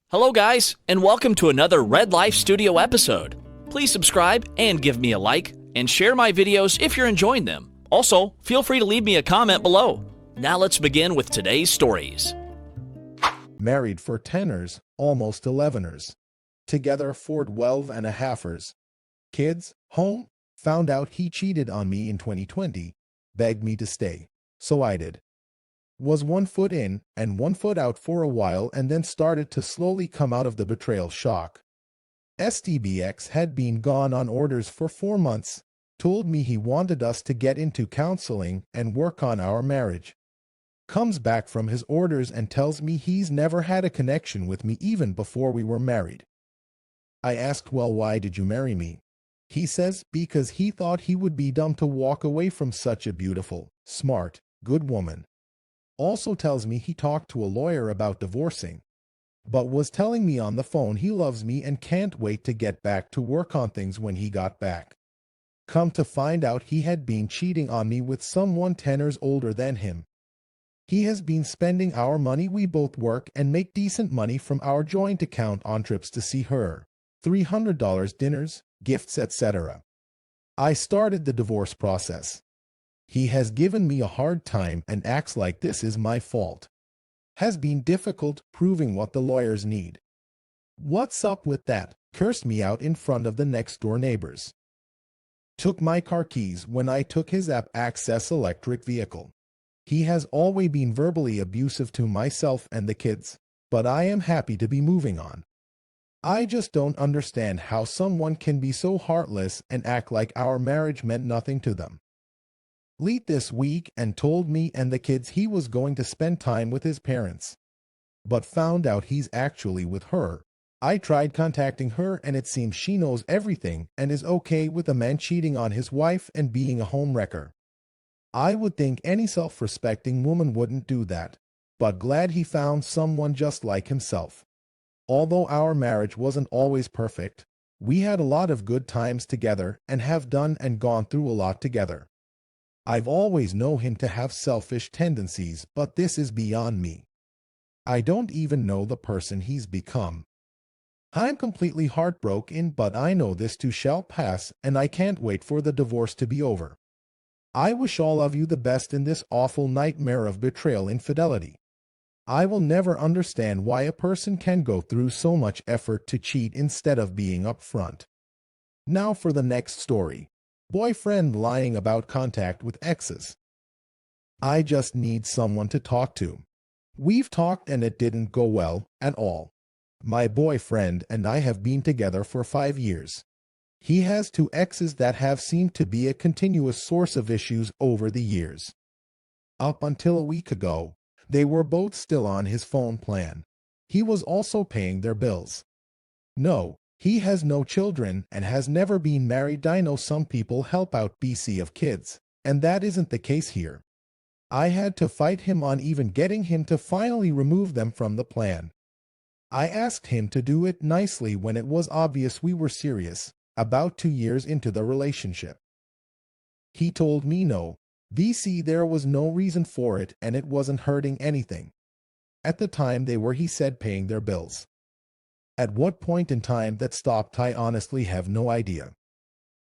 Hello guys, and welcome to another Red Life Studio episode. Please subscribe and give me a like, and share my videos if you're enjoying them. Also, feel free to leave me a comment below. Now let's begin with today's stories. Married for 10ers, almost 11ers. Together for 12 and a halfers. Kids, home, found out he cheated on me in 2020, begged me to stay, so I did. Was 1 foot in and 1 foot out for a while and then started to slowly come out of the betrayal shock. STBX had been gone on orders for 4 months, told me he wanted us to get into counseling and work on our marriage. Comes back from his orders and tells me he's never had a connection with me even before we were married. I asked, well, why did you marry me? He says because he thought he would be dumb to walk away from such a beautiful, smart, good woman. Also tells me he talked to a lawyer about divorcing, but was telling me on the phone he loves me and can't wait to get back to work on things when he got back. Come to find out he had been cheating on me with someone 10 years older than him. He has been spending our money. We both work and make decent money from our joint account on trips to see her, $300 dinners, gifts, etc. I started the divorce process. He has given me a hard time and acts like this is my fault. Has been difficult proving what the lawyers need. What's up with that? Cursed me out in front of the next door neighbors. Took my car keys when I took his app access electric vehicle. He has always been verbally abusive to myself and the kids, but I am happy to be moving on. I just don't understand how someone can be so heartless and act like our marriage meant nothing to them. Late this week and told me and the kids he was going to spend time with his parents, but found out he's actually with her. I tried contacting her and it seems she knows everything and is okay with a man cheating on his wife and being a homewrecker. I would think any self-respecting woman wouldn't do that, but glad he found someone just like himself. Although our marriage wasn't always perfect, we had a lot of good times together and have done and gone through a lot together. I've always known him to have selfish tendencies, but this is beyond me. I don't even know the person he's become. I'm completely heartbroken, but I know this too shall pass, and I can't wait for the divorce to be over. I wish all of you the best in this awful nightmare of betrayal and infidelity. I will never understand why a person can go through so much effort to cheat instead of being upfront. Now for the next story. Boyfriend lying about contact with exes. I just need someone to talk to. We've talked and it didn't go well at all. My boyfriend and I have been together for 5 years. He has 2 exes that have seemed to be a continuous source of issues over the years. Up until a week ago, they were both still on his phone plan. He was also paying their bills. No, he has no children and has never been married. I know some people help out BC of kids, and that isn't the case here. I had to fight him on even getting him to finally remove them from the plan. I asked him to do it nicely when it was obvious we were serious, about 2 years into the relationship. He told me no, BC there was no reason for it and it wasn't hurting anything. At the time they were, he said, paying their bills. At what point in time that stopped, I honestly have no idea.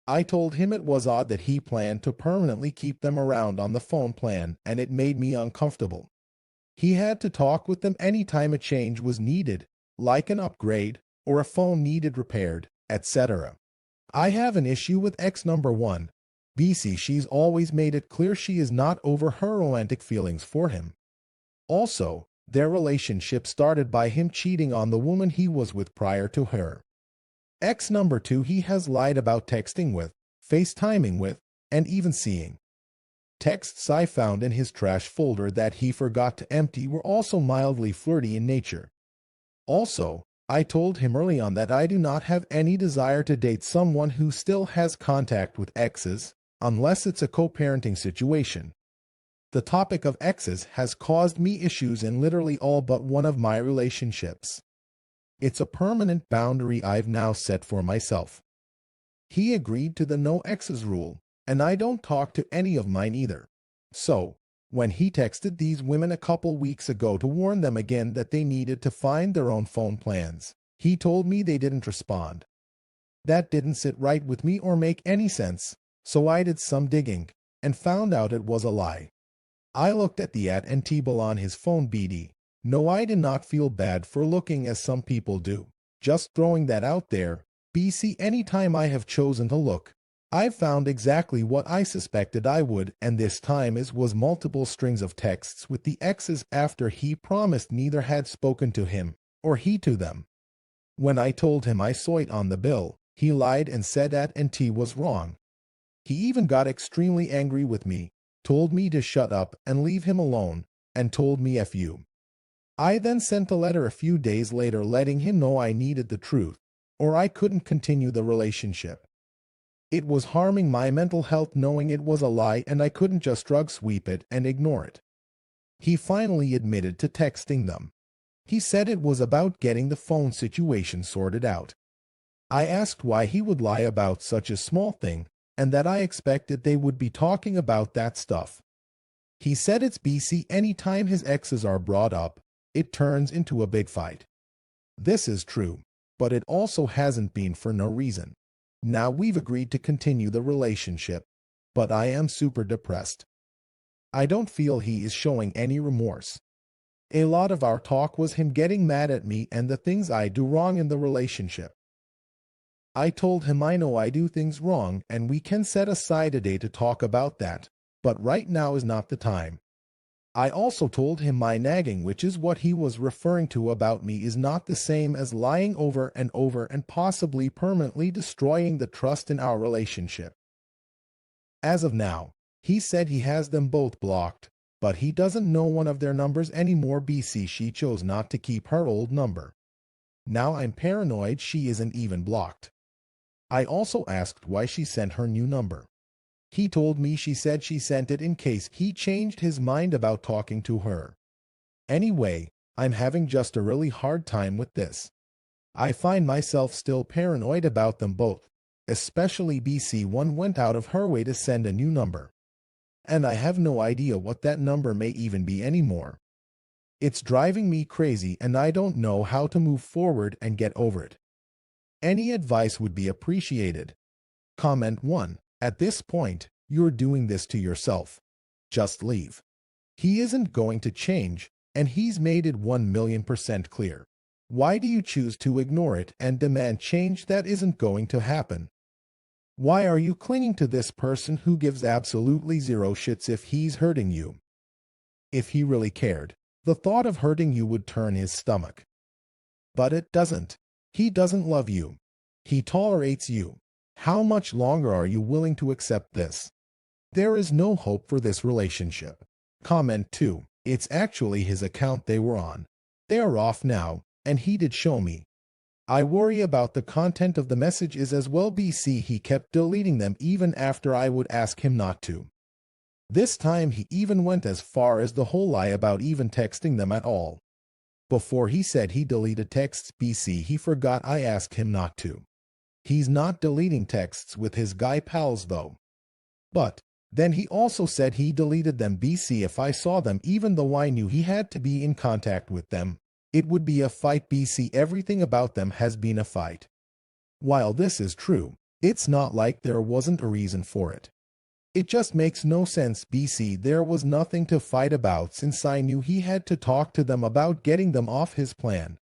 I told him it was odd that he planned to permanently keep them around on the phone plan, and it made me uncomfortable. He had to talk with them anytime a change was needed, like an upgrade or a phone needed repaired, etc. I have an issue with ex number 1. BC, she's always made it clear she is not over her romantic feelings for him. Also, their relationship started by him cheating on the woman he was with prior to her. Ex number 2 he has lied about texting with, FaceTiming with, and even seeing. Texts I found in his trash folder that he forgot to empty were also mildly flirty in nature. Also, I told him early on that I do not have any desire to date someone who still has contact with exes, unless it's a co-parenting situation. The topic of exes has caused me issues in literally all but one of my relationships. It's a permanent boundary I've now set for myself. He agreed to the no exes rule, and I don't talk to any of mine either. So, When he texted these women a couple weeks ago to warn them again that they needed to find their own phone plans, he told me they didn't respond. That didn't sit right with me or make any sense, so I did some digging and found out it was a lie. I looked at the and table on his phone BD. No, I did not feel bad for looking as some people do. Just throwing that out there, BC, anytime I have chosen to look, I've found exactly what I suspected I would, and this time was multiple strings of texts with the exes after he promised neither had spoken to him or he to them. When I told him I saw it on the bill, he lied and said that T was wrong. He even got extremely angry with me, told me to shut up and leave him alone, and told me F you. I then sent a letter a few days later letting him know I needed the truth, or I couldn't continue the relationship. It was harming my mental health knowing it was a lie, and I couldn't just drug sweep it and ignore it. He finally admitted to texting them. He said it was about getting the phone situation sorted out. I asked why he would lie about such a small thing, and that I expected they would be talking about that stuff. He said it's BC, anytime his exes are brought up, it turns into a big fight. This is true, but it also hasn't been for no reason. Now we've agreed to continue the relationship, but I am super depressed. I don't feel he is showing any remorse. A lot of our talk was him getting mad at me and the things I do wrong in the relationship. I told him I know I do things wrong and we can set aside a day to talk about that, but right now is not the time. I also told him my nagging, which is what he was referring to about me, is not the same as lying over and possibly permanently destroying the trust in our relationship. As of now, he said he has them both blocked, but he doesn't know one of their numbers anymore. BC, she chose not to keep her old number. Now I'm paranoid she isn't even blocked. I also asked why she sent her new number. He told me she said she sent it in case he changed his mind about talking to her. Anyway, I'm having just a really hard time with this. I find myself still paranoid about them both, especially BC. One went out of her way to send a new number. And I have no idea what that number may even be anymore. It's driving me crazy and I don't know how to move forward and get over it. Any advice would be appreciated. Comment 1. At this point, you're doing this to yourself. Just leave. He isn't going to change, and he's made it 1,000,000% clear. Why do you choose to ignore it and demand change that isn't going to happen? Why are you clinging to this person who gives absolutely zero shits if he's hurting you? If he really cared, the thought of hurting you would turn his stomach. But it doesn't. He doesn't love you. He tolerates you. How much longer are you willing to accept this? There is no hope for this relationship. Comment 2. It's actually his account they were on. They are off now, and he did show me. I worry about the content of the messages as well. BC, he kept deleting them even after I would ask him not to. This time he even went as far as the whole lie about even texting them at all. Before he said he deleted texts, BC, he forgot I asked him not to. He's not deleting texts with his guy pals though. But then he also said he deleted them. BC, if I saw them even though I knew he had to be in contact with them, it would be a fight. BC, everything about them has been a fight. While this is true, it's not like there wasn't a reason for it. It just makes no sense. BC, there was nothing to fight about since I knew he had to talk to them about getting them off his plan.